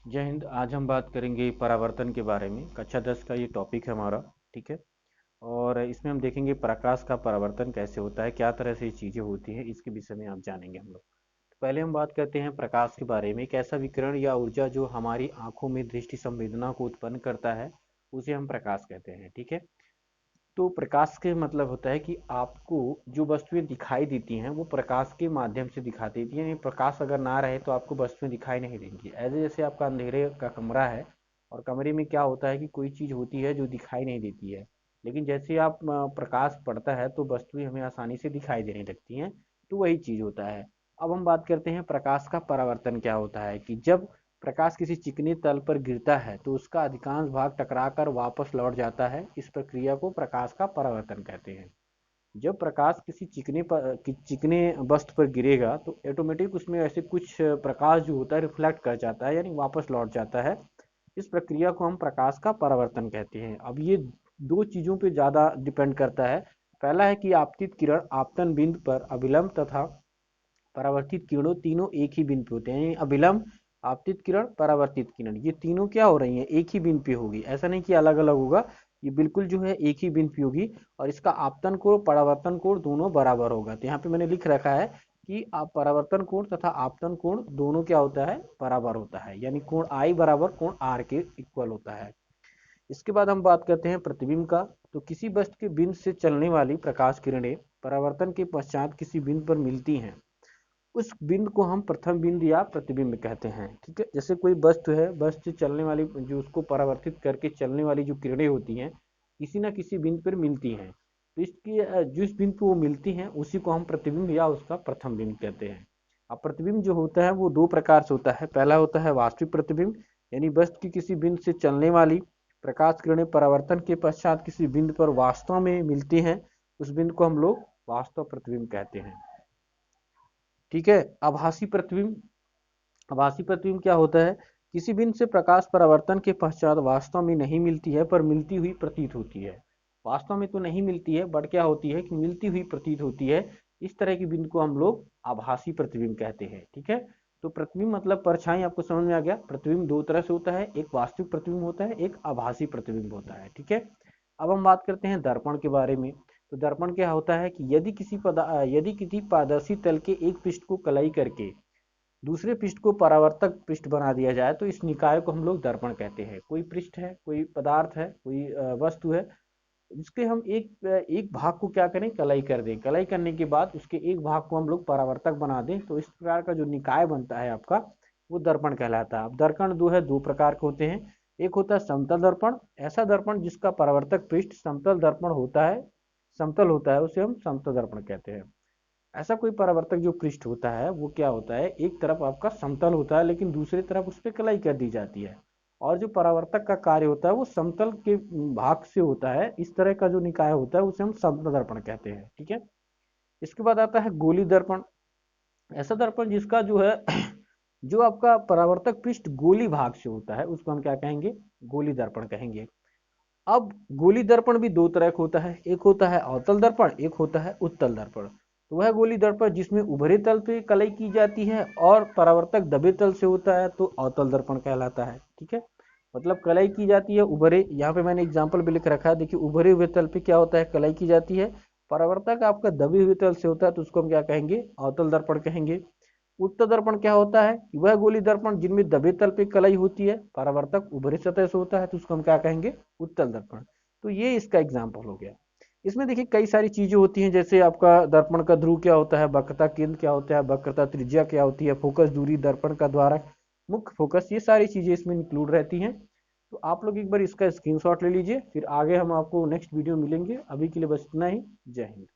जय हिंद। आज हम बात करेंगे परावर्तन के बारे में। कक्षा 10 का ये टॉपिक है हमारा। ठीक है। और इसमें हम देखेंगे प्रकाश का परावर्तन कैसे होता है, क्या तरह से ये चीज़ें होती हैं, इसके विषय में आप जानेंगे हम लोग। तो पहले हम बात करते हैं प्रकाश के बारे में। एक ऐसा विकिरण या ऊर्जा जो हमारी आंखों में दृष्टि संवेदना को उत्पन्न करता है, उसे हम प्रकाश कहते हैं। ठीक है। तो प्रकाश के मतलब होता है कि आपको जो वस्तुएं दिखाई देती हैं वो प्रकाश के माध्यम से दिखा देती हैं। यानी प्रकाश अगर ना रहे तो आपको वस्तुएं दिखाई नहीं देंगी। ऐसे जैसे आपका अंधेरे का कमरा है और कमरे में क्या होता है कि कोई चीज़ होती है जो दिखाई नहीं देती है, लेकिन जैसे आप प्रकाश पड़ता है तो वस्तुएं हमें आसानी से दिखाई देने लगती हैं। तो वही चीज़ होता है। अब हम बात करते हैं प्रकाश का परावर्तन क्या होता है। कि जब प्रकाश किसी चिकने तल पर गिरता है तो उसका अधिकांश भाग टकराकर वापस लौट जाता है। इस प्रक्रिया को प्रकाश का परावर्तन कहते हैं। जब प्रकाश किसी चिकने वस्तु पर गिरेगा तो ऑटोमेटिक उसमें ऐसे कुछ प्रकाश जो होता है रिफ्लेक्ट कर जाता है, यानी वापस लौट जाता है। इस प्रक्रिया को हम प्रकाश का परावर्तन कहते हैं। अब ये दो चीजों पे ज्यादा डिपेंड करता है। पहला है कि आपतित किरण आपतन बिंदु पर अभिलंब तथा परावर्तित किरणों तीनों एक ही बिंदु पे होते हैं। अभिलंब, आपतित किरण, परावर्तित किरण, ये तीनों क्या हो रही हैं, एक ही बिंदु पे होगी। ऐसा नहीं कि अलग अलग होगा, ये बिल्कुल जो है एक ही बिंदु पे होगी। और इसका आपतन कोण परावर्तन कोण दोनों बराबर होगा। तो यहाँ पे मैंने लिख रखा है कि आप परावर्तन कोण तथा आपतन कोण दोनों क्या होता है, बराबर होता है। यानी कोण आई बराबर कोण आर के इक्वल होता है। इसके बाद हम बात करते हैं प्रतिबिंब का। तो किसी वस्तु के बिंदु से चलने वाली प्रकाश किरणें परावर्तन के पश्चात किसी बिंदु पर मिलती हैं। उस बिंदु को हम प्रथम बिंदु या प्रतिबिंब कहते हैं। ठीक है। जैसे कोई वस्तु है, वस्तु से चलने वाली जो उसको परावर्तित करके चलने वाली जो किरणें होती हैं किसी ना किसी बिंदु पर मिलती हैं। तो इसकी जिस बिंदु पर वो मिलती हैं उसी को हम प्रतिबिंब या उसका प्रथम बिंब कहते हैं। अब प्रतिबिंब जो होता है वो दो प्रकार से होता है। पहला होता है वास्तविक प्रतिबिंब, यानी वस्तु की किसी बिंदु से चलने वाली प्रकाश किरणें परावर्तन के पश्चात किसी बिंदु पर वास्तव में मिलती हैं। उस बिंदु को हम लोग वास्तव प्रतिबिंब कहते हैं। ठीक है। आभासी प्रतिबिंब। आभासी प्रतिबिंब क्या होता है, किसी बिंदु से प्रकाश परावर्तन के पश्चात वास्तव में नहीं मिलती है पर मिलती हुई प्रतीत होती है। वास्तव में तो नहीं मिलती है बट क्या होती है कि मिलती हुई प्रतीत होती है। इस तरह की बिंदु को हम लोग आभासी प्रतिबिंब कहते हैं। ठीक है। तो प्रतिबिंब मतलब परछाई, आपको समझ में आ गया। प्रतिबिंब दो तरह से होता है, एक वास्तविक प्रतिबिंब होता है, एक आभासी प्रतिबिंब होता है। ठीक है। अब हम बात करते हैं दर्पण के बारे में। तो दर्पण क्या होता है कि यदि किसी पारदर्शी तल के एक पृष्ठ को कलाई करके दूसरे पृष्ठ को परावर्तक पृष्ठ बना दिया जाए तो इस निकाय को हम लोग दर्पण कहते हैं। कोई पृष्ठ है, कोई पदार्थ है, कोई वस्तु है, इसके हम एक भाग को क्या करें, कलाई कर दें। कलाई करने के बाद उसके एक भाग को हम लोग परावर्तक बना दें तो इस प्रकार का जो निकाय बनता है आपका, वो दर्पण कहलाता है। अब दर्पण दो है, दो प्रकार के होते हैं। एक होता है समतल दर्पण, ऐसा दर्पण जिसका परावर्तक पृष्ठ समतल दर्पण होता है, समतल होता है, उसे हम समतल दर्पण कहते हैं। ऐसा कोई परावर्तक जो पृष्ठ होता है वो क्या होता है, एक तरफ आपका समतल होता है लेकिन दूसरी तरफ उस पर कलाई कर दी जाती है। और जो परावर्तक का कार्य होता है वो समतल के भाग से होता है। इस तरह का जो निकाय होता है उसे हम समतल दर्पण कहते हैं। ठीक है। इसके बाद आता है गोली दर्पण। ऐसा दर्पण जिसका जो है जो आपका परावर्तक पृष्ठ गोली भाग से होता है उसको हम क्या कहेंगे, गोली दर्पण कहेंगे। अब गोली दर्पण भी दो तरह का होता है, एक होता है अवतल दर्पण, एक होता है उत्तल दर्पण। तो वह गोली दर्पण जिसमें उभरे तल पे कलई की जाती है और परावर्तक दबे तल से होता है तो अवतल दर्पण कहलाता है। ठीक है। मतलब कलई की जाती है उभरे, यहाँ पे मैंने एग्जांपल भी लिख रखा है, देखिए उभरे हुए तल पे क्या होता है, कलई की जाती है। परावर्तक आपका दबे हुए तल से होता है तो उसको हम क्या कहेंगे, अवतल दर्पण कहेंगे। उत्तल दर्पण क्या होता है कि वह गोली दर्पण जिनमें दबे तल पे कलई होती है, परावर्तक उभरे सतह से होता है तो उसको हम क्या कहेंगे, उत्तल दर्पण। तो ये इसका एग्जाम्पल हो गया। इसमें देखिए कई सारी चीजें होती हैं, जैसे आपका दर्पण का ध्रुव क्या होता है, वक्रता केंद्र क्या होता है, वक्रता त्रिज्या क्या होती है, फोकस दूरी, दर्पण का द्वारक, मुख्य फोकस, ये सारी चीजें इसमें इंक्लूड रहती हैं। तो आप लोग एक बार इसका स्क्रीनशॉट ले लीजिए, फिर आगे हम आपको नेक्स्ट वीडियो मिलेंगे। अभी के लिए बस इतना ही। जय हिंद।